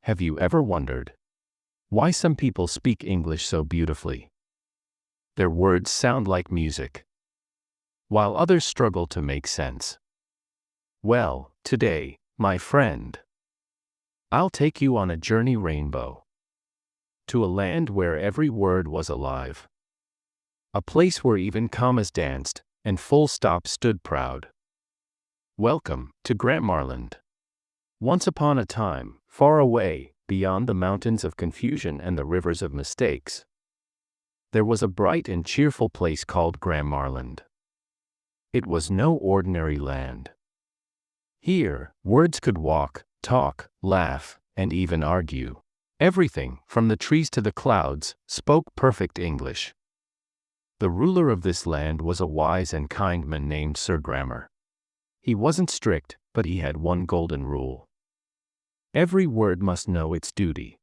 Have you ever wondered why some people speak English so beautifully? Their words sound like music, while others struggle to make sense. Well, today, my friend, I'll take you on a journey rainbow to a land where every word was alive, a place where even commas danced and full stops stood proud. Welcome to Grammarland. Once upon a time, far away, beyond the mountains of confusion and the rivers of mistakes, there was a bright and cheerful place called Grammarland. It was no ordinary land. Here, words could walk, talk, laugh, and even argue. Everything, from the trees to the clouds, spoke perfect English. The ruler of this land was a wise and kind man named Sir Grammar. He wasn't strict, but he had one golden rule. Every word must know its duty.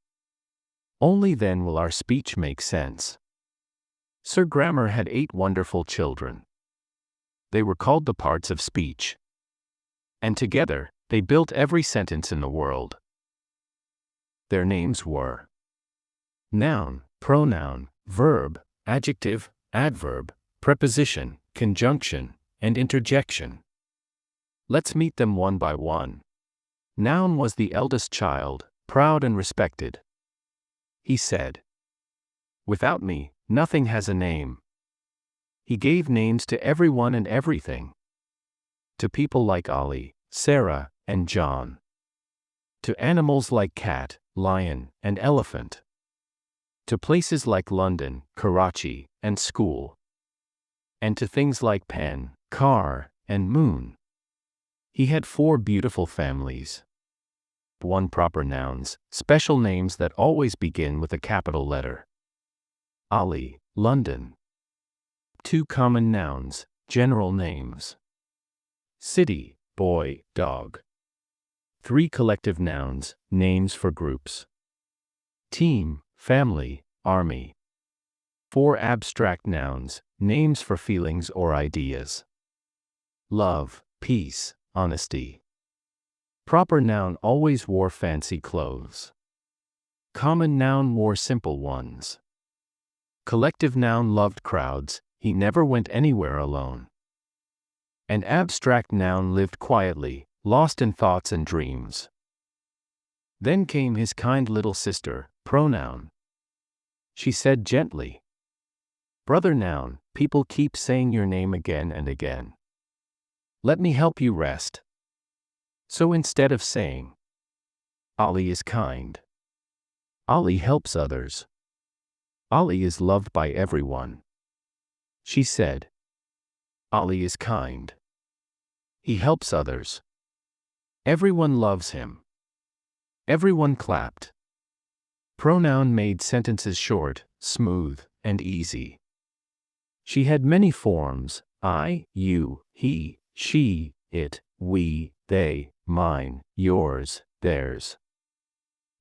Only then will our speech make sense. Sir Grammar had 8 wonderful children. They were called the parts of speech. And together, they built every sentence in the world. Their names were Noun, Pronoun, Verb, Adjective, Adverb, Preposition, Conjunction, and Interjection. Let's meet them one by one. Noun was the eldest child, proud and respected. He said, "Without me, nothing has a name." He gave names to everyone and everything. To people like Ali, Sarah, and John. To animals like cat, lion, and elephant. To places like London, Karachi, and school. And to things like pen, car, and moon. He had 4 beautiful families. 1 proper nouns, special names that always begin with a capital letter. Ali, London. 2 common nouns, general names. City, boy, dog. 3 collective nouns, names for groups. Team, family, army. 4 abstract nouns, names for feelings or ideas. Love, peace, honesty. Proper noun always wore fancy clothes. Common noun wore simple ones. Collective noun loved crowds, he never went anywhere alone. And abstract noun lived quietly, lost in thoughts and dreams. Then came his kind little sister, Pronoun. She said gently, "Brother Noun, people keep saying your name again and again. Let me help you rest." So instead of saying, "Ali is kind," Ali helps others. Ali is loved by everyone. She said, "Ali is kind. He helps others. Everyone loves him." Everyone clapped. Pronoun made sentences short, smooth, and easy. She had many forms: I, you, he, she, it, we, they, mine, yours, theirs.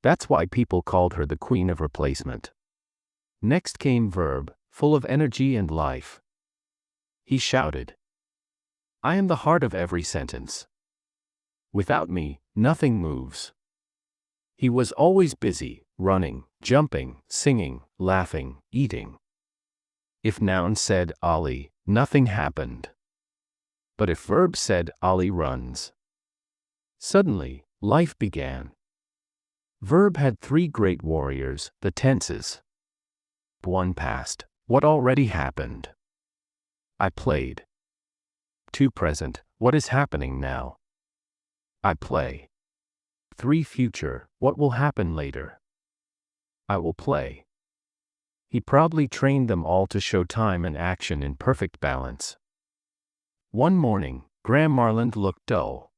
That's why people called her the Queen of Replacement. Next came Verb, full of energy and life. He shouted, "I am the heart of every sentence. Without me, nothing moves." He was always busy, running, jumping, singing, laughing, eating. If noun said Ali, nothing happened. But if verb said Ali runs, suddenly, life began. Verb had 3 great warriors, the tenses. 1 past, what already happened. I played. 2 present, what is happening now. I play. 3 future, what will happen later. I will play. He proudly trained them all to show time and action in perfect balance. One morning, Grammarland looked dull.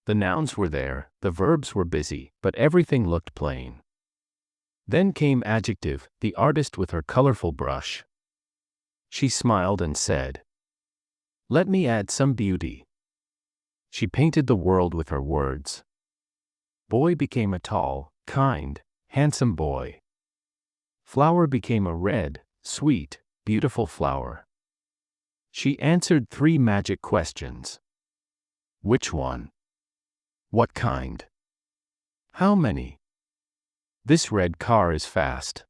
The nouns were there, the verbs were busy, but everything looked plain. Then came Adjective, the artist with her colorful brush. She smiled and said, "Let me add some beauty." She painted the world with her words. Boy became a tall, kind, handsome boy. Flower became a red, sweet, beautiful flower. She answered 3 magic questions. Which one? What kind? How many? This red car is fast.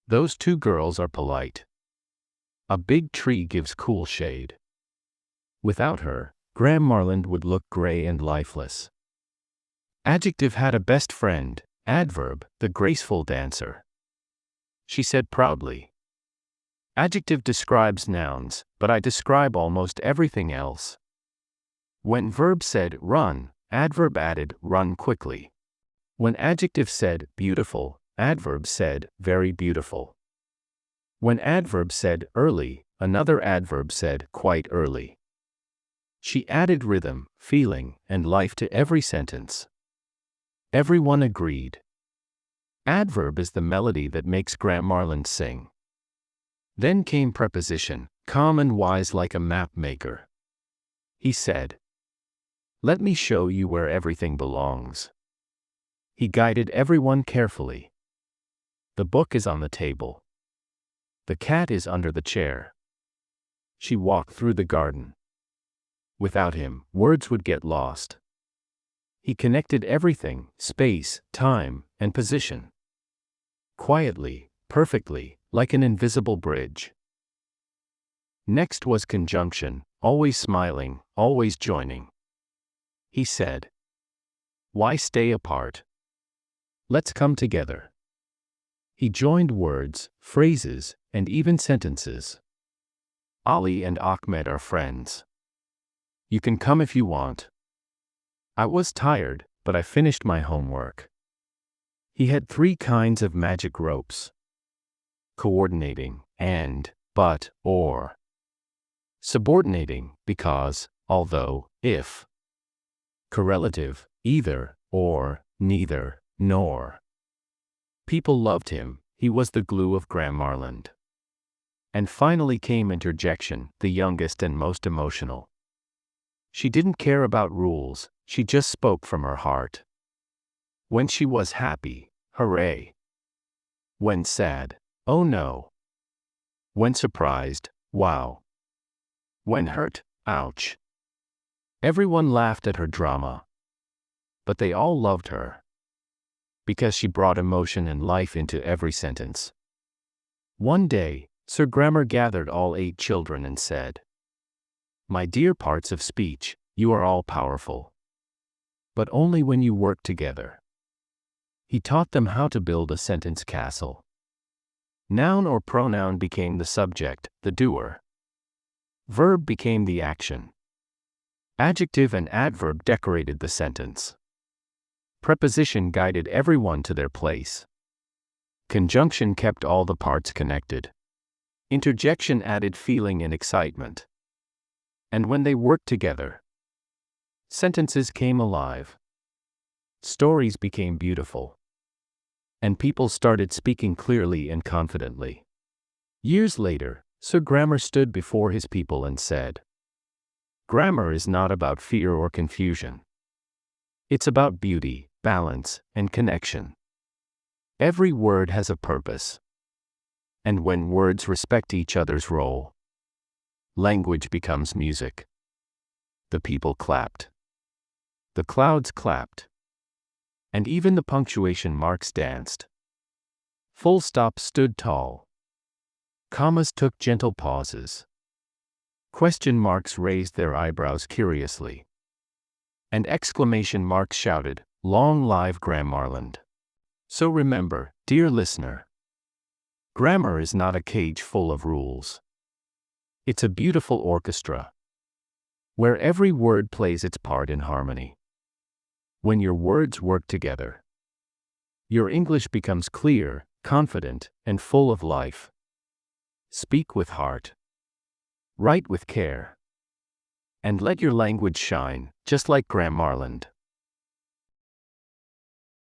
Those two girls are polite. A big tree gives cool shade. Without her, Grammarland would look gray and lifeless. Adjective had a best friend, Adverb, the graceful dancer. She said proudly. Adjective describes nouns, but I describe almost everything else. When verb said run, adverb added run quickly. When adjective said beautiful, adverb said very beautiful. When adverb said early, another adverb said quite early. She added rhythm, feeling, and life to every sentence. Everyone agreed. Adverb is the melody that makes Grammarland sing. Then came preposition, calm and wise like a map maker. He said, "Let me show you where everything belongs." He guided everyone carefully. The book is on the table. The cat is under the chair. She walked through the garden. Without him, words would get lost. He connected everything, space, time, and position. Quietly, perfectly, like an invisible bridge. Next was conjunction, always smiling, always joining. He said, "Why stay apart? Let's come together." He joined words, phrases, and even sentences. Ali and Ahmed are friends. You can come if you want. I was tired, but I finished my homework. He had 3 kinds of magic ropes. Coordinating, and, but, or. Subordinating, because, although, if. Correlative, either, or, neither, nor. People loved him, he was the glue of Grammarland. And finally came interjection, the youngest and most emotional. She didn't care about rules, she just spoke from her heart. When she was happy, hooray. When sad, oh no. When surprised, wow. When hurt, ouch. Everyone laughed at her drama. But they all loved her. Because she brought emotion and life into every sentence. One day, Sir Grammar gathered all 8 children and said, "My dear parts of speech, you are all powerful. But only when you work together." He taught them how to build a sentence castle. Noun or pronoun became the subject, the doer. Verb became the action. Adjective and adverb decorated the sentence. Preposition guided everyone to their place. Conjunction kept all the parts connected. Interjection added feeling and excitement. And when they worked together, sentences came alive. Stories became beautiful. And people started speaking clearly and confidently. Years later, Sir Grammar stood before his people and said, "Grammar is not about fear or confusion. It's about beauty, balance, and connection. Every word has a purpose. And when words respect each other's role, language becomes music." The people clapped. The clouds clapped. And even the punctuation marks danced. Full stops stood tall. Commas took gentle pauses. Question marks raised their eyebrows curiously. And exclamation marks shouted, "Long live Grammarland." So remember, dear listener, grammar is not a cage full of rules. It's a beautiful orchestra, where every word plays its part in harmony. When your words work together, your English becomes clear, confident, and full of life. Speak with heart. Write with care. And let your language shine, just like Grammarland.